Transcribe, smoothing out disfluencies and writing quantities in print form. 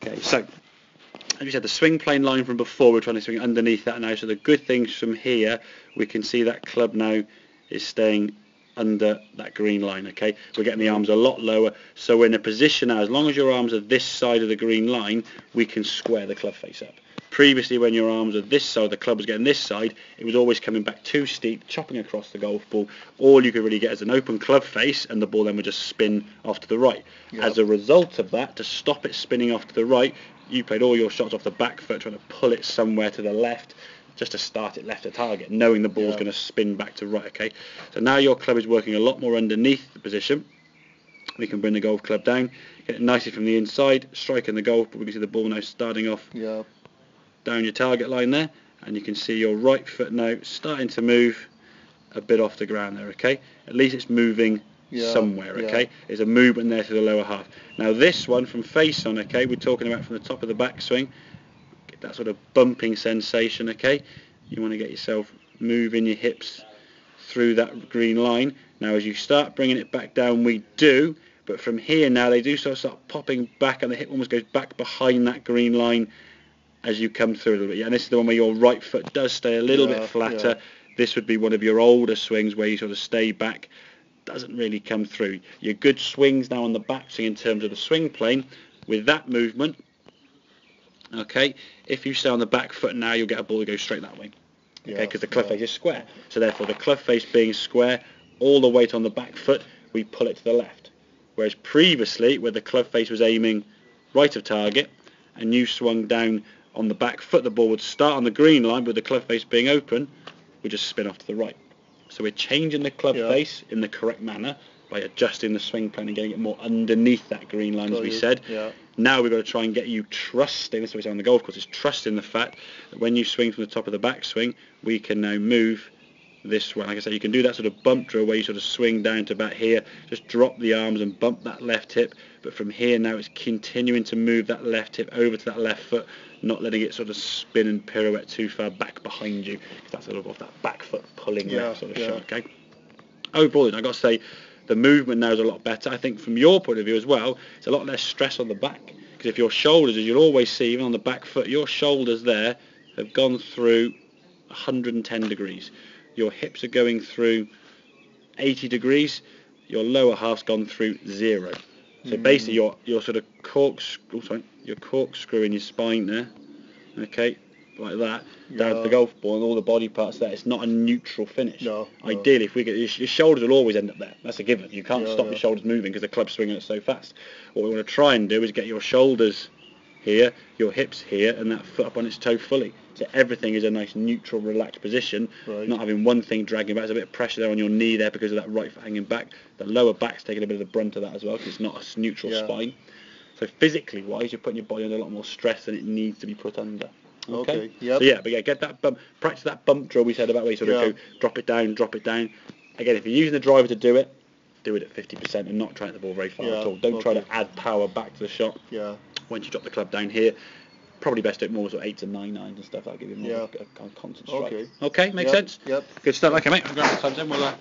Okay, so as we said, the swing plane line from before, we're trying to swing underneath that now. So the good things from here, we can see that club now is staying under that green line. Okay, we're getting the arms a lot lower, so we're in a position now, as long as your arms are this side of the green line, we can square the club face up. Previously, when your arms are this side, the club was getting this side, it was always coming back too steep, chopping across the golf ball. All you could really get is an open club face, and the ball then would just spin off to the right. Yep. As a result of that, to stop it spinning off to the right, you played all your shots off the back foot, trying to pull it somewhere to the left, just to start it left of target, knowing the ball's going to spin back to right. Okay, so now your club is working a lot more underneath the position. We can bring the golf club down, get it nicely from the inside, striking the golf, but we can see the ball now starting off down your target line there, and you can see your right foot now starting to move a bit off the ground there. Okay, at least it's moving somewhere. Okay, there's a movement there to the lower half. Now this one from face on, okay, we're talking about from the top of the backswing, get that sort of bumping sensation. Okay, you want to get yourself moving your hips through that green line. Now as you start bringing it back down, we do, but from here now they do sort of start popping back, and the hip almost goes back behind that green line as you come through a little bit. And this is the one where your right foot does stay a little bit flatter. This would be one of your older swings where you sort of stay back, doesn't really come through. Your good swings now on the backswing in terms of the swing plane, with that movement, okay, if you stay on the back foot now, you'll get a ball to go straight that way. Okay, because the club face is square. So therefore the club face being square, all the weight on the back foot, we pull it to the left. Whereas previously, where the club face was aiming right of target, and you swung down on the back foot, the ball would start on the green line, with the club face being open, we just spin off to the right. So we're changing the club face in the correct manner by adjusting the swing plane and getting it more underneath that green line, as we said. Now we've got to try and get you trusting, that's what we say on the golf course, is trusting the fact that when you swing from the top of the backswing, we can now move this way. Like I say, you can do that sort of bump drill where you sort of swing down to about here, just drop the arms and bump that left hip, but from here now it's continuing to move that left hip over to that left foot, not letting it sort of spin and pirouette too far back behind you, because that's sort of off that back foot pulling left sort of shot. Okay, overall I've got to say the movement now is a lot better. I think from your point of view as well, it's a lot less stress on the back, because if your shoulders, as you'll always see even on the back foot, your shoulders there have gone through 110 degrees. Your hips are going through 80 degrees, your lower half's gone through 0. So basically you're sort of you're corkscrewing your spine there, okay, like that, down to the golf ball and all the body parts there. It's not a neutral finish. Ideally, if we get your shoulders will always end up there. That's a given. You can't stop your shoulders moving because the club's swinging it so fast. What we want to try and do is get your shoulders here, your hips here, and that foot up on its toe fully. So everything is a nice neutral, relaxed position, not having one thing dragging back. There's a bit of pressure there on your knee there because of that right foot hanging back. The lower back's taking a bit of the brunt of that as well, because it's not a neutral spine. So physically wise, you're putting your body under a lot more stress than it needs to be put under. Okay. So get that bump, practice that bump drill we said about where you sort of go drop it down. Again, if you're using the driver to do it at 50% and not trying to hit the ball very far at all. Don't try to add power back to the shot. Once you drop the club down here, probably best to do it more sort of 8 to 9 irons and stuff. That'll give you more of a constant strike. Okay, makes sense? Good stuff. Okay, mate. I've got the times in. We'll